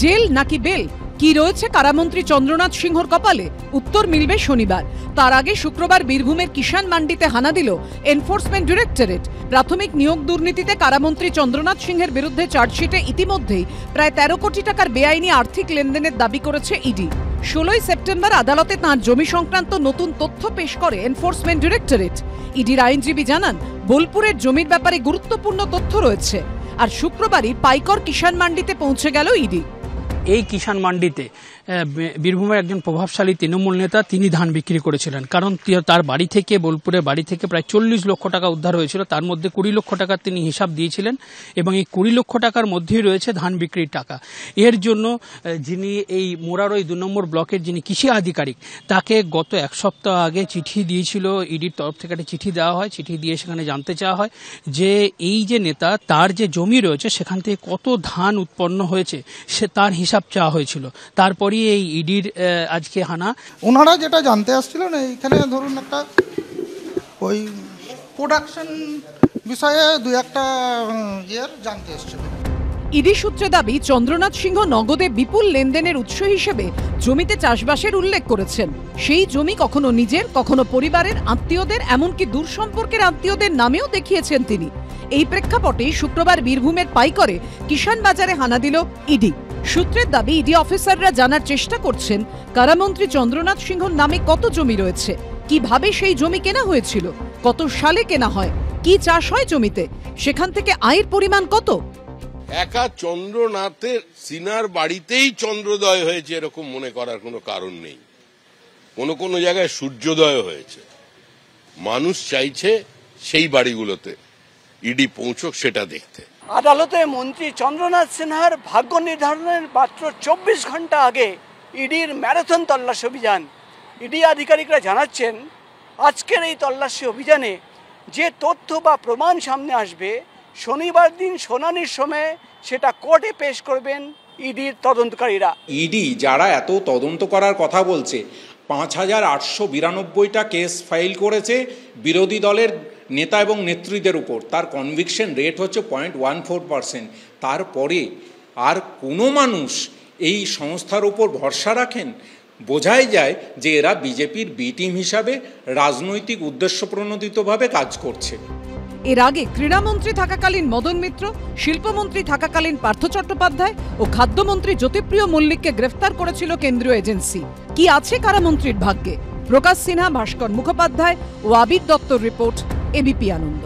Jail নাকি bell, কি রয়েছে কারামন্ত্রী চন্দ্রনাথ সিংহর কপালে? উত্তর মিলবে শনিবার। তার আগে শুক্রবার বীরভূমের কিষাণ মান্ডিতে হানা দিল এনফোর্সমেন্ট ডিরেক্টরেট। প্রাথমিক নিয়োগ দুর্নীতিতে কারামন্ত্রী চন্দ্রনাথ সিংহের বিরুদ্ধে চার্জশিটে ইতিমধ্যেই প্রায় 13 কোটি টাকার বেআইনি আর্থিক লেনদেনের দাবি করেছে ইডি। 16 সেপ্টেম্বর আদালতে তাঁর জমি সংক্রান্ত নতুন তথ্য পেশ করে এনফোর্সমেন্ট ডিরেক্টরেট। ইডির আইনজীবী জানান, বোলপুরের জমির ব্যাপারে গুরুত্বপূর্ণ তথ্য রয়েছে। আর শুক্রবারই পাইকর কিষাণ মান্ডিতে পৌঁছে গেল ইডি। এই কিষাণ মান্ডিতে বীরভূমের একজন প্রভাবশালী তৃণমূল নেতা তিনি ধান বিক্রি করেছিলেন, কারণ তার বাড়ি থেকে, বোলপুরের বাড়ি থেকে প্রায় 40 লক্ষ টাকা উদ্ধার হয়েছিল। তার মধ্যে 20 লক্ষ টাকার তিনি হিসাব দিয়েছিলেন এবং এই 20 লক্ষ টাকার মধ্যেই রয়েছে ধান বিক্রির টাকা। এর জন্য যিনি এই মোরারই 2 নম্বর ব্লকের যিনি কৃষি আধিকারিক, তাকে গত 1 সপ্তাহ আগে চিঠি দিয়েছিল ইডির তরফ থেকে। একটা চিঠি দেওয়া হয়, চিঠি দিয়ে সেখানে জানতে চাওয়া হয় যে এই যে নেতা, তার যে জমি রয়েছে সেখান থেকে কত ধান উৎপন্ন হয়েছে সে তার হিসাব চাওয়া হয়েছিল। তারপর এই ইডির আজকে হানা। ওনারা যেটা জানতে আসছিলেন, এইখানে ধরুন একটা ওই প্রোডাকশন বিষয়ে 2-1টা জানতে এসেছিল। ইডি সূত্রে দাবি, চন্দ্রনাথ সিংহ নগদে বিপুল লেনদেনের উৎস হিসেবে জমিতে চাষবাসের উল্লেখ করেছেন। সেই জমি কখনো নিজের, কখনো পরিবারের, আত্মীয়দের, এমনকি দূর সম্পর্কের আত্মীয়দের নামেও দেখিয়েছেন তিনি। এই প্রেক্ষাপটে শুক্রবার বীরভূমের পাইকরে কিষাণ বাজারে হানা দিল ইডি। সূত্রের দাবি, ইডি অফিসাররা জানার চেষ্টা করছেন কারামন্ত্রী চন্দ্রনাথ সিংহর নামে কত জমি রয়েছে, কিভাবে সেই জমি কেনা হয়েছিল, কত সালে কেনা হয়, কি চাষ হয় জমিতে, সেখান থেকে আয়ের পরিমাণ কত। একা চন্দ্রনাথের সিনার বাড়িতেই চন্দ্রোদয় হয়েছে এরকম মনে করার কোনো কারণ নেই। কোন জায়গায় সূর্যোদয় হয়েছে। মানুষ চাইছে সেই বাড়িগুলোতে ইডি পৌঁছক সেটা দেখতে। আদালতে মন্ত্রী চন্দ্রনাথ সিনহার ভাগ্য নির্ধারণের মাত্র 24 ঘন্টা আগে ইডির ম্যারাথন তল্লাশি অভিযান। ইডি আধিকারিকরা জানাচ্ছেন, আজকের এই তল্লাশি অভিযানে যে তথ্য বা প্রমাণ সামনে আসবে, শনিবার দিন শুনানির সময় সেটা কোর্টে পেশ করবেন ইডির তদন্তকারীরা। ইডি যারা এত তদন্ত করার কথা বলছে, 5892টা কেস ফাইল করেছে বিরোধী দলের নেতা এবং নেত্রীদের উপর, তার কনভিকশন রেট হচ্ছে 0.14%। তারপরে আর কোনো মানুষ এই সংস্থার উপর ভরসা রাখেন? বোঝাই যায় যে এরা বিজেপির বি টিম হিসাবে রাজনৈতিক উদ্দেশ্য প্রণোদিতভাবে কাজ করছে। এর আগে ক্রীড়ামন্ত্রী থাকাকালীন মদন মিত্র, শিল্পমন্ত্রী থাকাকালীন পার্থ চট্টোপাধ্যায় ও খাদ্যমন্ত্রী জ্যোতিপ্রিয় মল্লিককে গ্রেফতার করেছিল কেন্দ্রীয় এজেন্সি। কি আছে কারামন্ত্রীর ভাগ্যে? প্রকাশ সিনহা, ভাস্কর মুখোপাধ্যায় ও আবির দত্তর রিপোর্ট, এবিপি আনন্দ।